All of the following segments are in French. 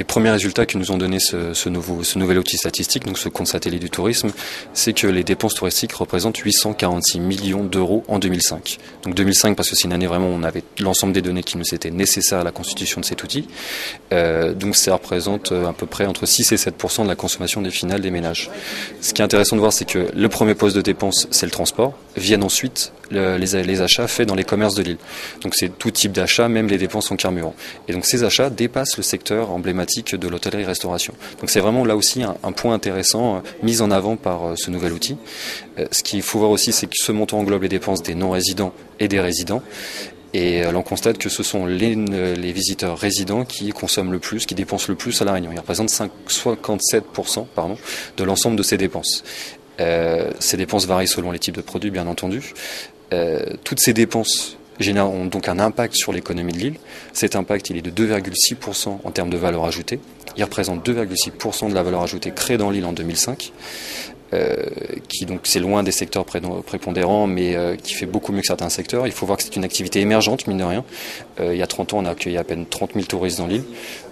les premiers résultats que nous ont donné ce nouvel outil statistique, donc ce compte satellite du tourisme, c'est que les dépenses touristiques représentent 846 millions d'euros en 2005. Donc 2005 parce que c'est une année vraiment où on avait l'ensemble des données qui nous étaient nécessaires à la constitution de cet outil. Donc ça représente à peu près entre 6 et 7% de la consommation des finales des ménages. Ce qui est intéressant de voir, c'est que le premier poste de dépense, c'est le transport. Viennent ensuite les achats faits dans les commerces de l'île. Donc c'est tout type d'achat, même les dépenses en carburant. Et donc ces achats dépassent le secteur emblématique de l'hôtellerie-restauration. Donc c'est vraiment là aussi un point intéressant mis en avant par ce nouvel outil. Ce qu'il faut voir aussi, c'est que ce montant englobe les dépenses des non-résidents et des résidents. Et l'on constate que ce sont les visiteurs résidents qui consomment le plus, qui dépensent le plus à La Réunion. Ils représentent 57% de l'ensemble de ces dépenses. Ces dépenses varient selon les types de produits, bien entendu. Toutes ces dépenses ont donc un impact sur l'économie de l'île. Cet impact, il est de 2,6% en termes de valeur ajoutée. Il représente 2,6% de la valeur ajoutée créée dans l'île en 2005. Qui donc c'est loin des secteurs prépondérants, mais qui fait beaucoup mieux que certains secteurs. Il faut voir que c'est une activité émergente, mine de rien. Il y a 30 ans, on a accueilli à peine 30 000 touristes dans l'île.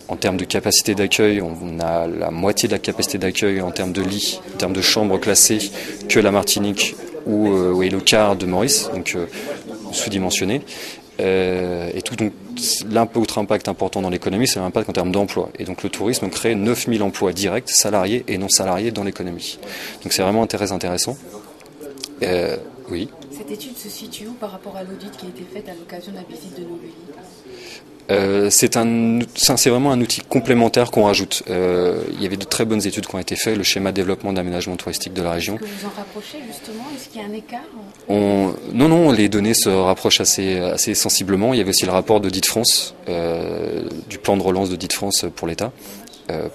En termes de capacité d'accueil, on a la moitié de la capacité d'accueil en termes de lits, en termes de chambres classées que la Martinique ou et le quart de Maurice, donc sous-dimensionné. Et tout donc l'autre impact important dans l'économie, c'est l'impact en termes d'emploi. Et donc le tourisme crée 9000 emplois directs, salariés et non salariés dans l'économie. Donc c'est vraiment très intéressant. Oui. Cette étude se situe où par rapport à l'audit qui a été fait à l'occasion de la visite de Nouvelle-Île ? C'est vraiment un outil complémentaire qu'on rajoute. Il y avait de très bonnes études qui ont été faites, le schéma de développement d'aménagement touristique de la région. Est-ce que vous en rapprochez justement ? Est-ce qu'il y a un écart ? Non, les données se rapprochent assez sensiblement. Il y avait aussi le rapport d'Audit France, du plan de relance d'Audit France pour l'État.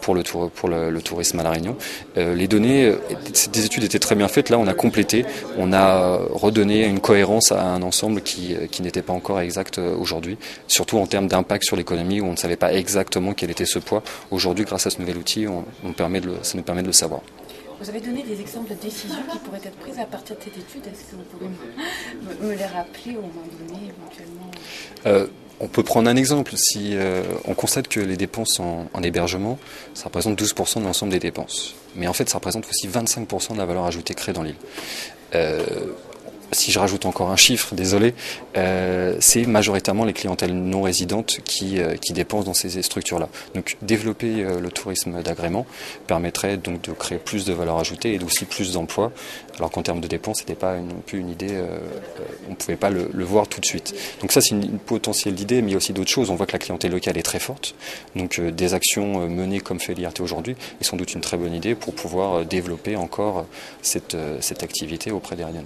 Pour le tourisme à La Réunion. Les données, des études étaient très bien faites. Là, on a complété, on a redonné une cohérence à un ensemble qui n'était pas encore exact aujourd'hui, surtout en termes d'impact sur l'économie, où on ne savait pas exactement quel était ce poids. Aujourd'hui, grâce à ce nouvel outil, ça nous permet de le savoir. Vous avez donné des exemples de décisions qui pourraient être prises à partir de cette étude. Est-ce que vous pouvez me les rappeler au moment donné, éventuellement ? On peut prendre un exemple. Si on constate que les dépenses en hébergement, ça représente 12% de l'ensemble des dépenses. Mais en fait, ça représente aussi 25% de la valeur ajoutée créée dans l'île. Si je rajoute encore un chiffre, désolé, c'est majoritairement les clientèles non résidentes qui dépensent dans ces structures-là. Donc développer le tourisme d'agrément permettrait donc de créer plus de valeur ajoutée et aussi plus d'emplois, alors qu'en termes de dépenses, c'était pas non plus une idée, on ne pouvait pas le voir tout de suite. Donc ça, c'est une potentielle idée, mais il y a aussi d'autres choses. On voit que la clientèle locale est très forte, donc des actions menées comme fait l'IRT aujourd'hui est sans doute une très bonne idée pour pouvoir développer encore cette activité auprès des Réunionnais.